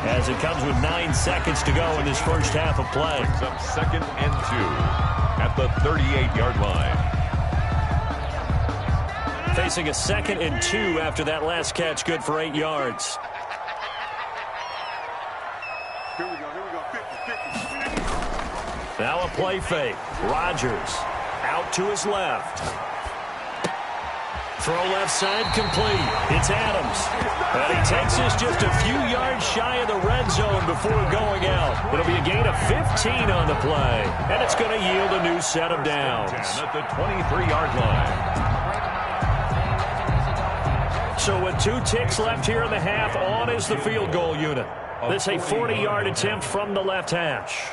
as it comes with 9 seconds to go in this first half of play. Up 2nd and 2 at the 38-yard line. Facing a 2nd and 2 after that last catch, good for 8 yards. Here we go. 50. Now a play fake. Rodgers out to his left. Throw left side complete. It's Adams. And he takes us just a few yards shy of the red zone before going out. It'll be a gain of 15 on the play. And it's going to yield a new set of downs. At the 23-yard line. So with 2 ticks left here in the half, on is the field goal unit. This a 40-yard attempt from the left hash.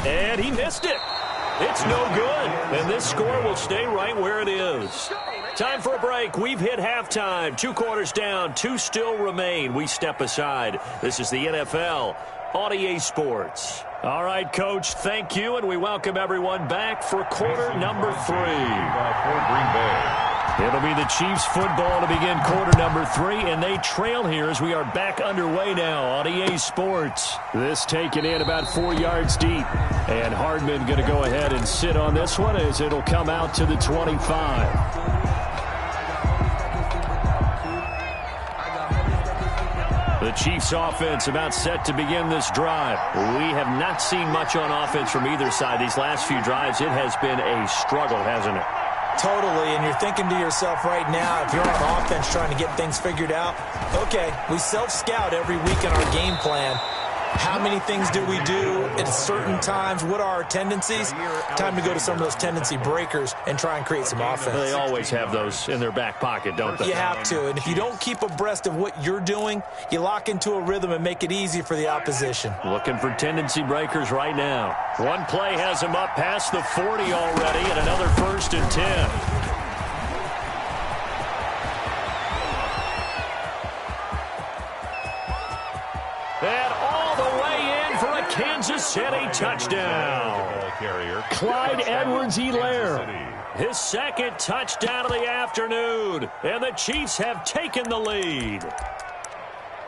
And he missed it. It's no good. And this score will stay right where it is. Time for a break. We've hit halftime. 2 quarters down. 2 still remain. We step aside. This is the NFL on EA Sports. All right, Coach, thank you, and we welcome everyone back for quarter number 3. For Green Bay. It'll be the Chiefs football to begin quarter number 3, and they trail here as we are back underway now on EA Sports. This taken in about 4 yards deep, and Hardman going to go ahead and sit on this one as it'll come out to the 25. The Chiefs offense about set to begin this drive. We have not seen much on offense from either side. These last few drives, it has been a struggle, hasn't it? Totally, and you're thinking to yourself right now, if you're on offense trying to get things figured out, okay, we self-scout every week in our game plan. How many things do we do at certain times? What are our tendencies? Time to go to some of those tendency breakers and try and create some offense. They always have those in their back pocket, don't they? You have to, and if you don't keep abreast of what you're doing, you lock into a rhythm and make it easy for the opposition. Looking for tendency breakers right now. One play has him up past the 40 already, and another 1st and 10. And all the way in for a Kansas City touchdown. Clyde Edwards-Helaire, his 2nd touchdown of the afternoon. And the Chiefs have taken the lead.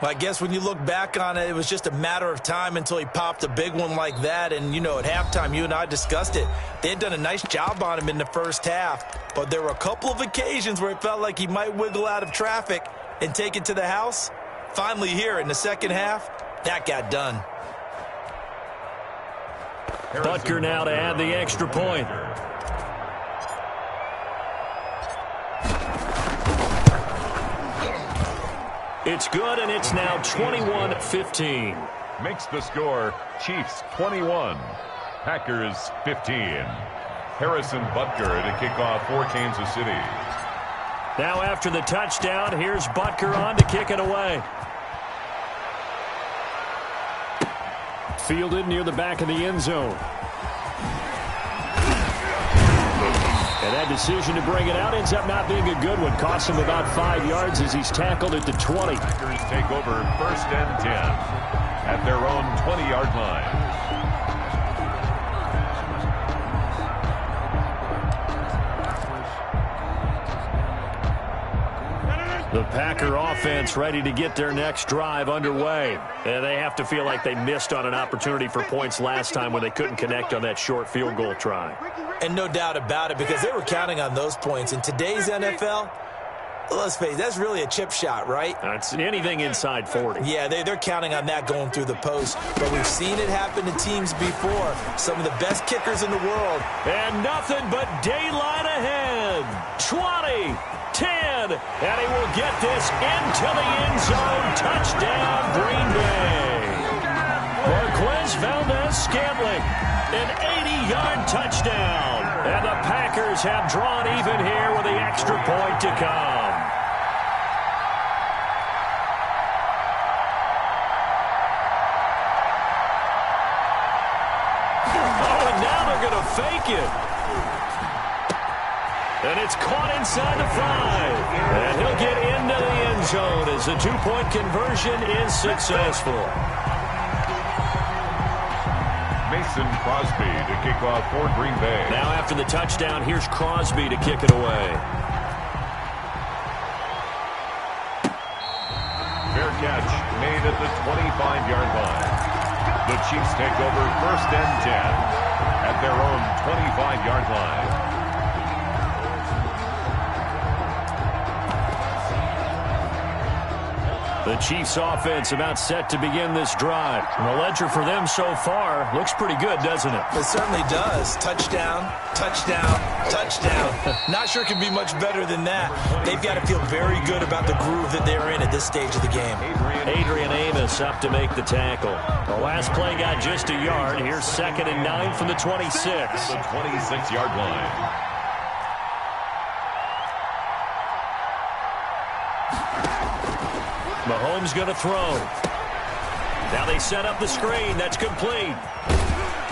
Well, I guess when you look back on it, it was just a matter of time until he popped a big one like that. And, you know, at halftime, you and I discussed it. They had done a nice job on him in the first half. But there were a couple of occasions where it felt like he might wiggle out of traffic and take it to the house. Finally here in the second half, that got done. Butker now to add the extra point. It's good, and it's now 21-15. Makes the score Chiefs 21, Packers 15. Harrison Butker to kick off for Kansas City. Now after the touchdown, here's Butker on to kick it away. Fielded near the back of the end zone. And that decision to bring it out ends up not being a good one. Costs him about 5 yards as he's tackled at the 20. Packers take over 1st and 10 at their own 20-yard line. The Packer offense ready to get their next drive underway. And they have to feel like they missed on an opportunity for points last time when they couldn't connect on that short field goal try. And no doubt about it, because they were counting on those points. In today's NFL, let's face it, that's really a chip shot, right? It's anything inside 40. Yeah, they're counting on that going through the post. But we've seen it happen to teams before. Some of the best kickers in the world. And nothing but daylight ahead. 20, 10, and he will get this into the end zone. Touchdown, Green Bay. Marquez Valdez-Scantling, an 80-yard touchdown. And the Packers have drawn even here with the extra point to come. Oh, and now they're going to fake it. And it's caught inside the 5. And he'll get into the end zone as the 2-point conversion is successful. Mason Crosby to kick off for Green Bay. Now after the touchdown, here's Crosby to kick it away. Fair catch made at the 25-yard line. The Chiefs take over 1st and 10 at at their own 25-yard line. The Chiefs offense about set to begin this drive. And the ledger for them so far looks pretty good, doesn't it? It certainly does. Touchdown, touchdown, touchdown. Not sure it can be much better than that. They've got to feel very good about the groove that they're in at this stage of the game. Adrian Amos up to make the tackle. The last play got just a yard. Here's 2nd and 9 from the 26. The 26-yard line. Mahomes going to throw. Now they set up the screen. That's complete.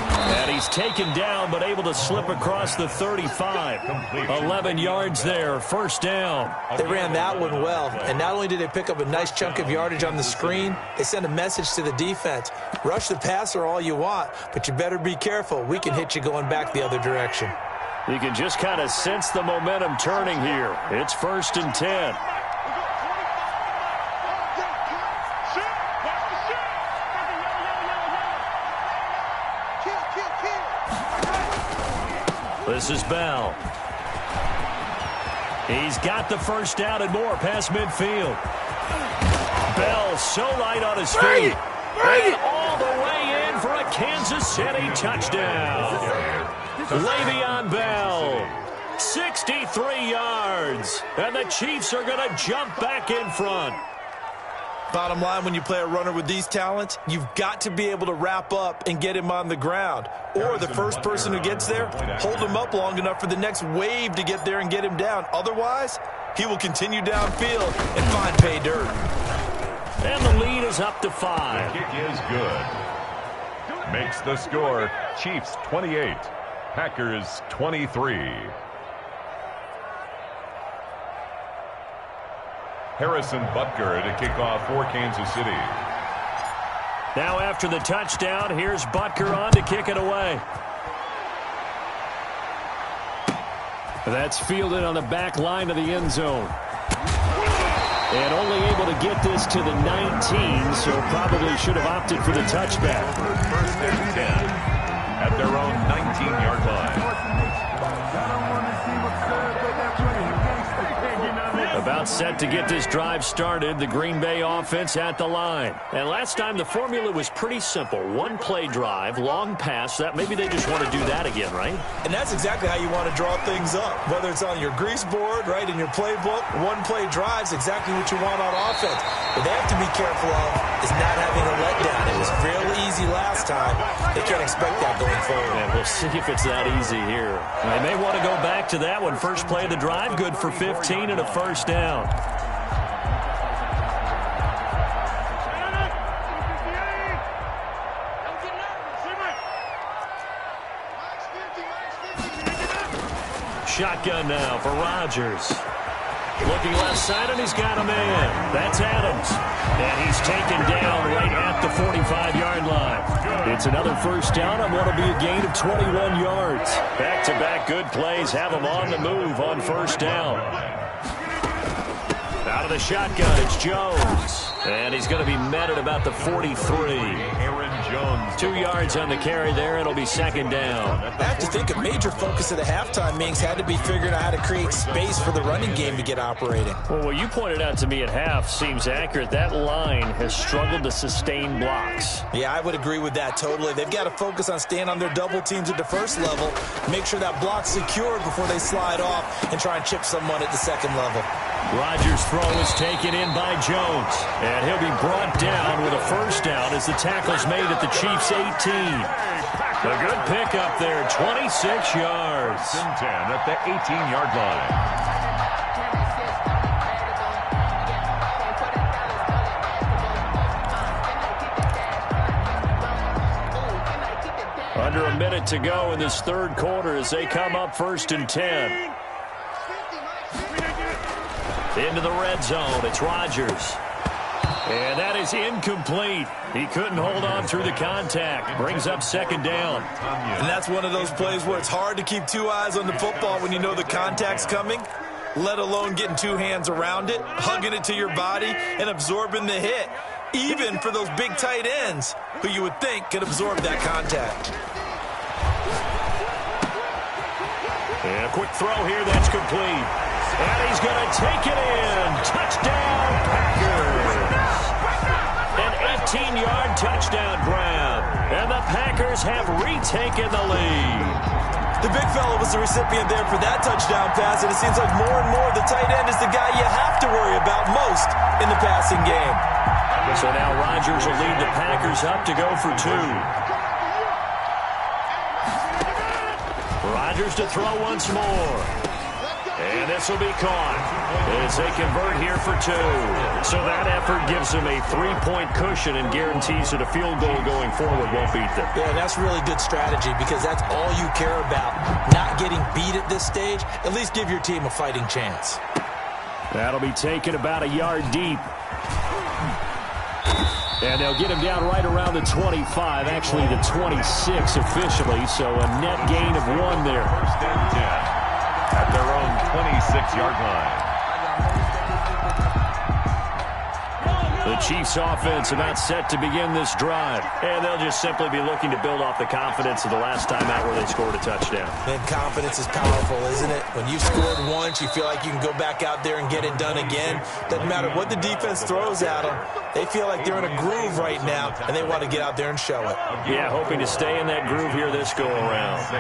And he's taken down, but able to slip across the 35. 11 yards there, 1st down. They ran that one well, and not only did they pick up a nice chunk of yardage on the screen, they sent a message to the defense. Rush the passer all you want, but you better be careful. We can hit you going back the other direction. You can just kind of sense the momentum turning here. It's 1st and 10. This is Bell. He's got the 1st down and more past midfield. Bell so light on his feet. And all the way in for a Kansas City touchdown. Le'Veon Bell, 63 yards. And the Chiefs are going to jump back in front. Bottom line, when you play a runner with these talents, you've got to be able to wrap up and get him on the ground. Or the first person who gets there, hold him up long enough for the next wave to get there and get him down. Otherwise, he will continue downfield and find pay dirt. And the lead is up to 5. The kick is good. Makes the score Chiefs 28, Packers 23. Harrison Butker to kick off for Kansas City. Now after the touchdown, here's Butker on to kick it away. That's fielded on the back line of the end zone. And only able to get this to the 19, so probably should have opted for the touchback. 1st and 10 at their own 19-yard line. About set to get this drive started, the Green Bay offense at the line. And last time the formula was pretty simple. 1-play drive, long pass. That maybe they just want to do that again, right? And that's exactly how you want to draw things up. Whether it's on your grease board, right, in your playbook, 1-play drive's exactly what you want on offense. What they have to be careful of is not having a letdown. It was fairly easy last time. They can't expect that going forward. And we'll see if it's that easy here. They may want to go back to that one. First play of the drive, good for 15 and a 1st down. Shotgun now for Rodgers. Looking left side, and he's got a man. That's Adams. And he's taken down right at the 45-yard line. It's another 1st down on what will be a gain of 21 yards. Back-to-back good plays have him on the move on 1st down. Out of the shotgun, it's Jones. And he's going to be met at about the 43. Aaron Jones. 2 yards on the carry there. It'll be 2nd down. I have to think a major focus of the halftime meetings had to be figuring out how to create space for the running game to get operating. Well, what you pointed out to me at half seems accurate. That line has struggled to sustain blocks. Yeah, I would agree with that totally. They've got to focus on staying on their double teams at the 1st level, make sure that block's secured before they slide off and try and chip someone at the 2nd level. Rodgers' throw is taken in by Jones. And he'll be brought down with a 1st down as the tackle's made at the Chiefs' 18. A good pickup there, 26 yards. 10 at the 18-yard line. Under a minute to go in this 3rd quarter as they come up 1st and 10. Into the red zone, it's Rodgers. And that is incomplete. He couldn't hold on through the contact. Brings up 2nd down. And that's one of those plays where it's hard to keep 2 eyes on the football when you know the contact's coming, let alone getting 2 hands around it, hugging it to your body, and absorbing the hit. Even for those big tight ends who you would think could absorb that contact. And a quick throw here that's complete. And he's going to take it in. Touchdown, Packers. An 18-yard touchdown grab. And the Packers have retaken the lead. The big fella was the recipient there for that touchdown pass, and it seems like more and more the tight end is the guy you have to worry about most in the passing game. So now Rodgers will lead the Packers up to go for 2. Rodgers to throw once more. And this will be caught as they convert here for 2. So that effort gives them a 3-point cushion and guarantees that a field goal going forward won't beat them. Yeah, that's really good strategy because that's all you care about. Not getting beat at this stage, at least give your team a fighting chance. That'll be taken about a yard deep. And they'll get him down right around the 25, actually the 26 officially, so a net gain of 1 there. First and 10 at their own 26-yard line. The Chiefs offense about set to begin this drive. And they'll just simply be looking to build off the confidence of the last time out where they scored a touchdown. And confidence is powerful, isn't it? When you've scored once, you feel like you can go back out there and get it done again. Doesn't matter what the defense throws at them. They feel like they're in a groove right now, and they want to get out there and show it. Yeah, hoping to stay in that groove here this go-around. 6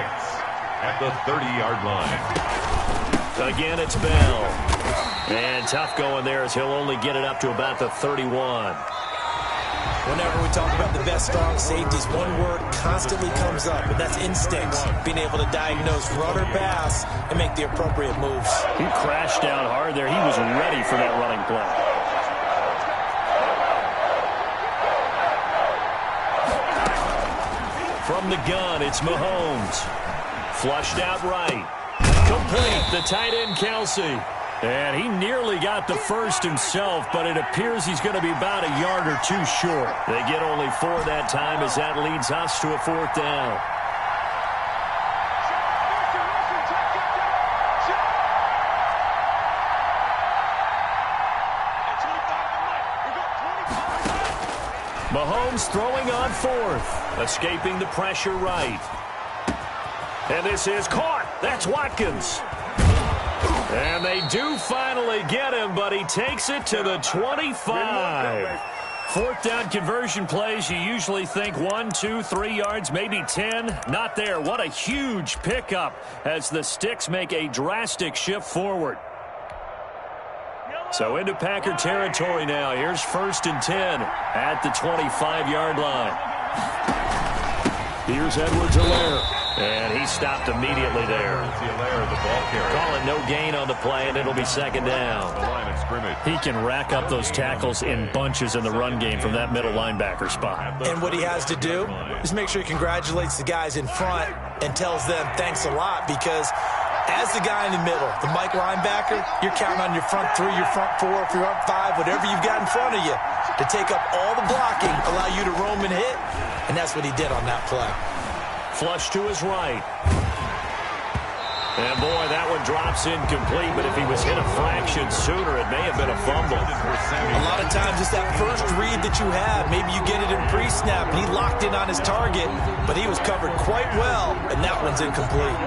at the 30-yard line. Again, it's Bell. And tough going there as he'll only get it up to about the 31. Whenever we talk about the best strong safeties, one word constantly comes up, and that's instincts. Being able to diagnose run or pass and make the appropriate moves. He crashed down hard there. He was ready for that running play. From the gun, it's Mahomes. Flushed out right. Complete. The tight end, Kelsey. And he nearly got the first himself, but it appears he's going to be about a yard or 2 short. They get only 4 that time as that leads us to a 4th down. Mahomes throwing on 4th, escaping the pressure right. And this is caught. That's Watkins. And they do finally get him, but he takes it to the 25. 4th down conversion plays, you usually think 1, 2, 3 yards, maybe 10. Not there. What a huge pickup as the Sticks make a drastic shift forward. So into Packer territory now. Here's 1st and 10 at the 25-yard line. Here's Edwards-Helaire. And he stopped immediately there. Call it no gain on the play, and it'll be 2nd down. He can rack up those tackles in bunches in the run game from that middle linebacker spot. And what he has to do is make sure he congratulates the guys in front and tells them thanks a lot, because as the guy in the middle, the Mike linebacker, you're counting on your front 3, your front 4, your front 5, whatever you've got in front of you to take up all the blocking, allow you to roam and hit, and that's what he did on that play. Flush to his right. And boy, that one drops incomplete, but if he was hit a fraction sooner, it may have been a fumble. A lot of times it's that first read that you have. Maybe you get it in pre-snap, and he locked in on his target, but he was covered quite well, and that one's incomplete.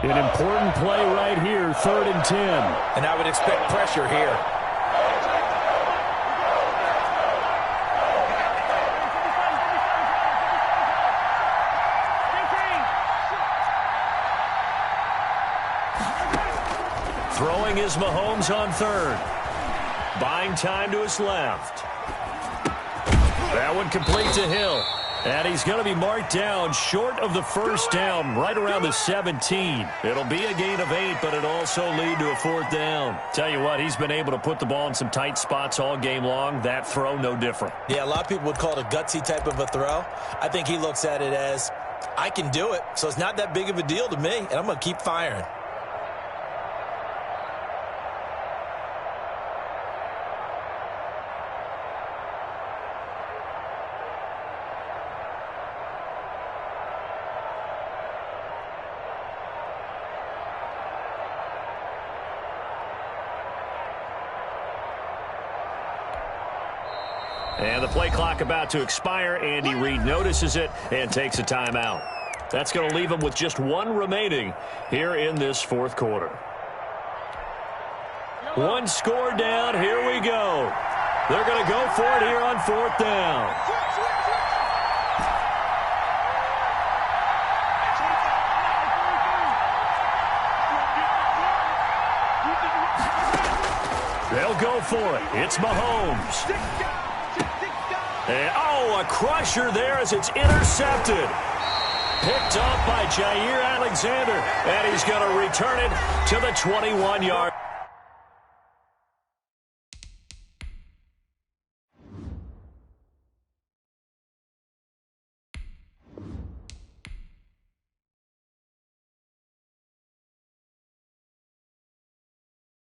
An important play right here, 3rd and 10. And I would expect pressure here. Throwing is Mahomes on 3rd. Buying time to his left. That one complete to Hill. And he's going to be marked down short of the 1st down, right around the 17. It'll be a gain of 8, but it'll also lead to a 4th down. Tell you what, he's been able to put the ball in some tight spots all game long. That throw, no different. Yeah, a lot of people would call it a gutsy type of a throw. I think he looks at it as, I can do it, so it's not that big of a deal to me, and I'm going to keep firing. And the play clock about to expire. Andy Reid notices it and takes a timeout. That's going to leave him with just one remaining here in this fourth quarter. One score down. Here we go. They're going to go for it here on fourth down. They'll go for it. It's Mahomes. And, a crusher there as it's intercepted. Picked up by Jair Alexander. And he's going to return it to the 21-yard.